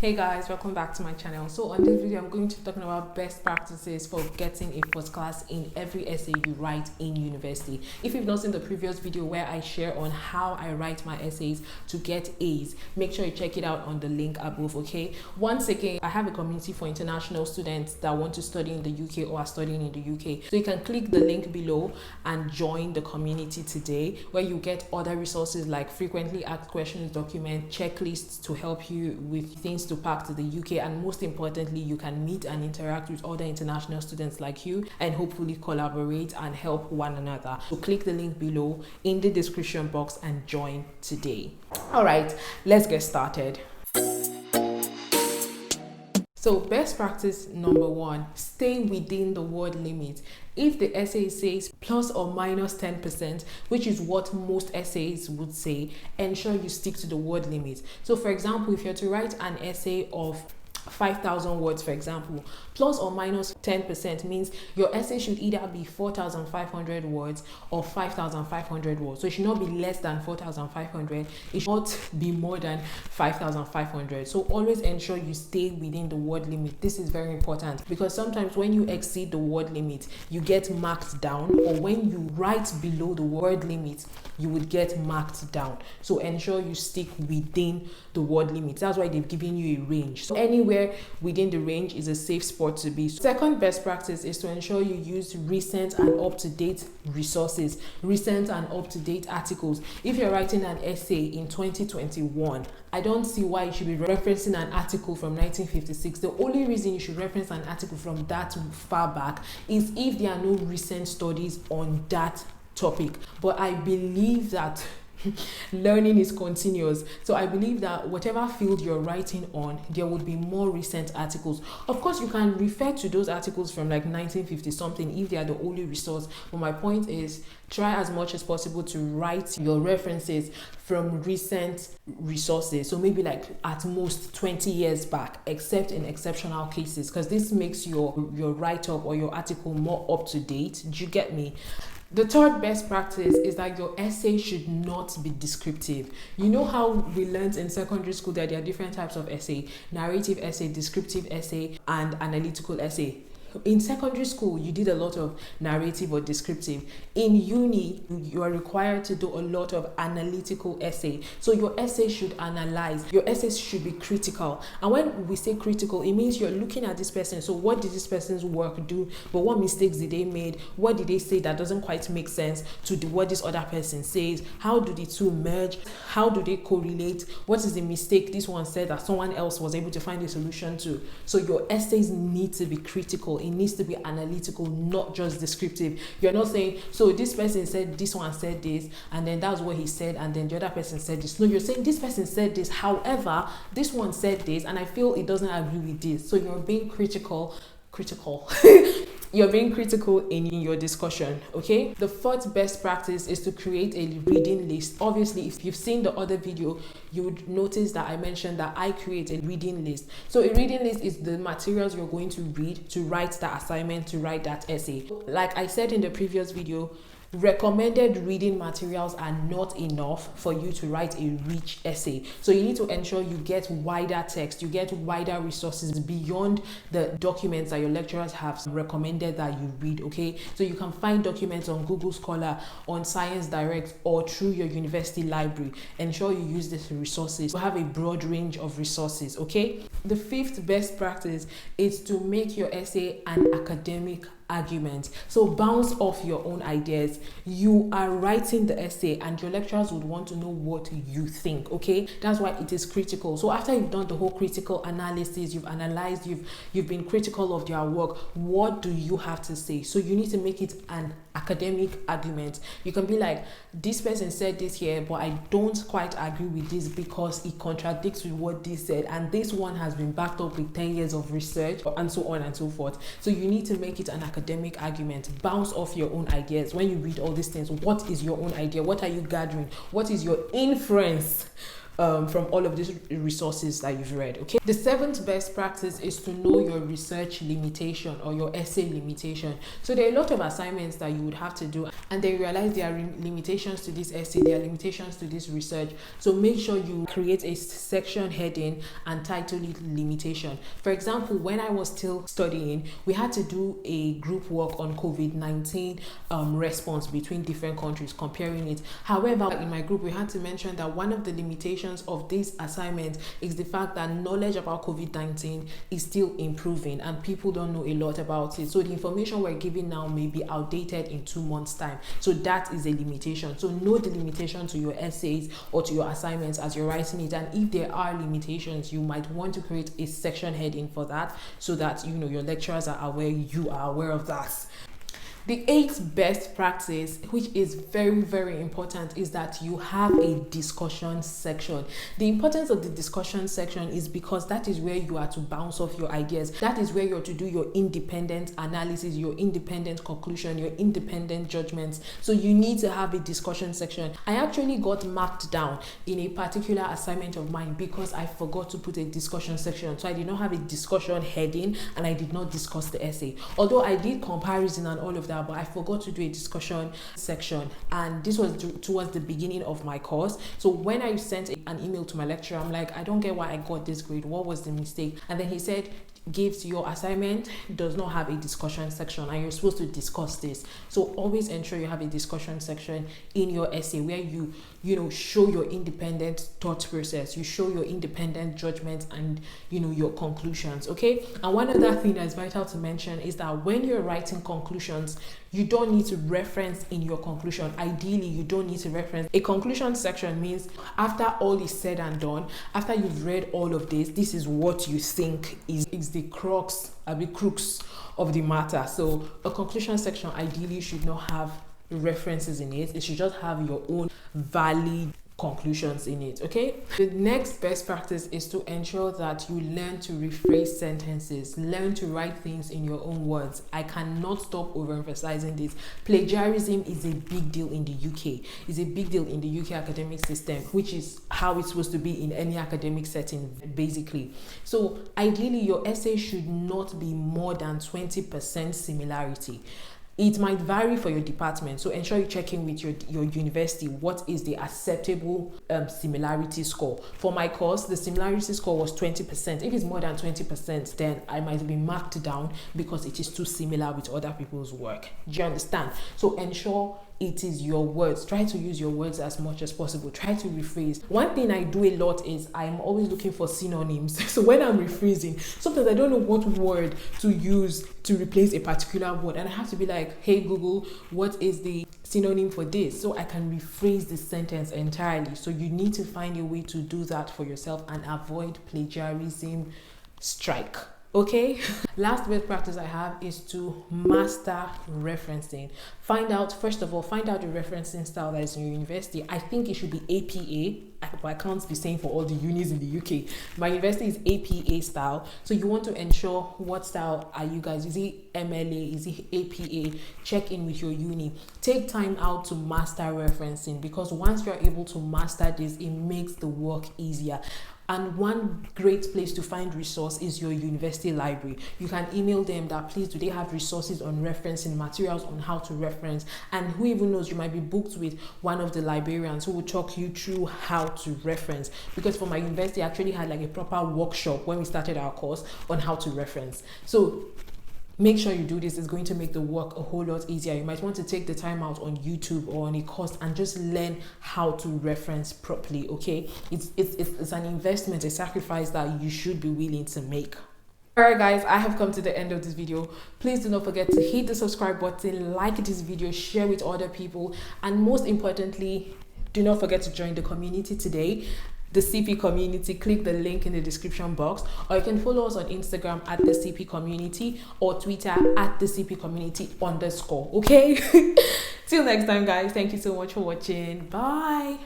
Hey guys, welcome back to my channel. So on this video I'm going to be talking about best practices for getting a first class in every essay you write in university. If you've not seen the previous video where I share on how I write my essays to get A's, make sure you check it out on the link above. Okay, once again, I have a community for international students that want to study in the UK or are studying in the UK, so you can click the link below and join the community today, where you get other resources like frequently asked questions document, checklists to help you with things to pack to the UK, and most importantly, you can meet and interact with other international students like you and hopefully collaborate and help one another. So click the link below in the description box and join today. All right, let's get started. So best practice number one, stay within the word limit. If the essay says plus or minus 10%, which is what most essays would say, ensure you stick to the word limit. So for example, if you're to write an essay of 5,000 words, for example, plus or minus 10% means your essay should either be 4,500 words or 5,500 words. So it should not be less than 4,500. It should not be more than 5,500. So always ensure you stay within the word limit. This is very important because sometimes when you exceed the word limit, you get marked down, or when you write below the word limit, you would get marked down. So ensure you stick within the word limit. That's why they've given you a range. So anywhere within the range is a safe spot to be. Second best practice is to ensure you use recent and up-to-date resources, recent and up-to-date articles. If you're writing an essay in 2021, I don't see why you should be referencing an article from 1956. The only reason you should reference an article from that far back is if there are no recent studies on that topic. But I believe that learning is continuous, so I believe that whatever field you're writing on, there would be more recent articles. Of course, you can refer to those articles from like 1950 something if they are the only resource, but my point is try as much as possible to write your references from recent resources, so maybe like at most 20 years back, except in exceptional cases, because this makes your write-up or your article more up to date. Do you get me? The third best practice is that your essay should not be descriptive. You know how we learned in secondary school that there are different types of essay: narrative essay, descriptive essay, and analytical essay. In secondary school, you did a lot of narrative or descriptive. In uni, you are required to do a lot of analytical essay. So your essay should analyze. Your essays should be critical. And when we say critical, it means you're looking at this person. So what did this person's work do? But what mistakes did they make? What did they say that doesn't quite make sense to what this other person says? How do the two merge? How do they correlate? What is the mistake this one said that someone else was able to find a solution to? So your essays need to be critical. It needs to be analytical, not just descriptive. You're not saying, so this person said this one said this, and then that's what he said, and then the other person said this. No, you're saying this person said this, however, this one said this, and I feel it doesn't agree with this. So you're being critical. You're being critical in your discussion. Okay, the fourth best practice is to create a reading list. Obviously, if you've seen the other video, you would notice that I mentioned that I create a reading list. So a reading list is the materials you're going to read to write that assignment, to write that essay. Like I said in the previous video, recommended reading materials are not enough for you to write a rich essay. So you need to ensure you get wider text, you get wider resources beyond the documents that your lecturers have recommended that you read. Okay, so you can find documents on Google Scholar, on Science Direct, or through your university library. Ensure you use these resources to have a broad range of resources. Okay, the fifth best practice is to make your essay an academic argument. So bounce off your own ideas. You are writing the essay and your lecturers would want to know what you think. Okay, that's why it is critical. So after you've done the whole critical analysis, you've analyzed, you've been critical of their work, what do you have to say? So you need to make it an academic argument. You can be like, this person said this here, but I don't quite agree with this because it contradicts with what they said, and this one has been backed up with 10 years of research, and so on and so forth. So you need to make it an academic argument. Bounce off your own ideas. When you read all these things, what is your own idea? What are you gathering? What is your inference from all of these resources that you've read. Okay, the seventh best practice is to know your research limitation or your essay limitation. So there are a lot of assignments that you would have to do, and then you realize there are limitations to this essay, there are limitations to this research. So make sure you create a section heading and title it limitation. For example, when I was still studying, we had to do a group work on COVID-19 response between different countries, comparing it. However, in my group, we had to mention that one of the limitations of this assignment is the fact that knowledge about COVID-19 is still improving and people don't know a lot about it. So the information we're giving now may be outdated in 2 months' time. So that is a limitation. So know the limitation to your essays or to your assignments as you're writing it. And if there are limitations, you might want to create a section heading for that so that your lecturers are aware, you are aware of that. The eighth best practice, which is very, very important, is that you have a discussion section. The importance of the discussion section is because that is where you are to bounce off your ideas. That is where you're to do your independent analysis, your independent conclusion, your independent judgments. So you need to have a discussion section. I actually got marked down in a particular assignment of mine because I forgot to put a discussion section. So I did not have a discussion heading and I did not discuss the essay. Although I did comparison and all of that, but I forgot to do a discussion section, and this was towards the beginning of my course. So when I sent an email to my lecturer, I'm like, I don't get why I got this grade. What was the mistake? And then he said, Gives, your assignment does not have a discussion section and you're supposed to discuss this. So always ensure you have a discussion section in your essay where you show your independent thought process, you show your independent judgment and your conclusions. Okay, and one other thing that is vital to mention is that when you're writing conclusions, you don't need to reference in your conclusion. Ideally, you don't need to reference. A conclusion section means after all is said and done, after you've read all of this is what you think is the crux of the matter. So a conclusion section ideally should not have references in it. It should just have your own valid conclusions in it. Okay, the next best practice is to ensure that you learn to rephrase sentences, learn to write things in your own words. I cannot stop overemphasizing this. Plagiarism is a big deal in the UK. It's a big deal in the UK academic system, which is how it's supposed to be in any academic setting basically. So ideally your essay should not be more than 20% similarity. It might vary for your department, so ensure you check in with your university. What is the acceptable similarity score? For my course, the similarity score was 20%. If it's more than 20%, then I might be marked down because it is too similar with other people's work. Do you understand? So ensure it is your words. Try to use your words as much as possible. Try to rephrase. One thing I do a lot is I'm always looking for synonyms. So when I'm rephrasing, sometimes I don't know what word to use to replace a particular word, and I have to be like, hey Google, what is the synonym for this? So I can rephrase the sentence entirely. So you need to find a way to do that for yourself and avoid plagiarism strike. Okay, last best practice I have is to master referencing. First of all, find out the referencing style that is in your university. I think it should be APA, but I can't be saying for all the unis in the UK. My university is APA style, so you want to ensure what style are you guys. Is it MLA? Is it APA? Check in with your uni. Take time out to master referencing, because once you're able to master this, it makes the work easier. And one great place to find resource is your university library. You can email them that, please, do they have resources on referencing, materials on how to reference? And who even knows, you might be booked with one of the librarians who will talk you through how to reference. Because for my university, I actually had like a proper workshop when we started our course on how to reference. So make sure you do this. It's going to make the work a whole lot easier. You might want to take the time out on YouTube or on a course and just learn how to reference properly. Okay, it's an investment, a sacrifice that you should be willing to make. Alright guys, I have come to the end of this video. Please do not forget to hit the subscribe button, like this video, share with other people, and most importantly, do not forget to join the community today, the CP community. Click the link in the description box, or you can follow us on Instagram at the CP community or Twitter at the CP community _. Okay, till next time guys, thank you so much for watching. Bye.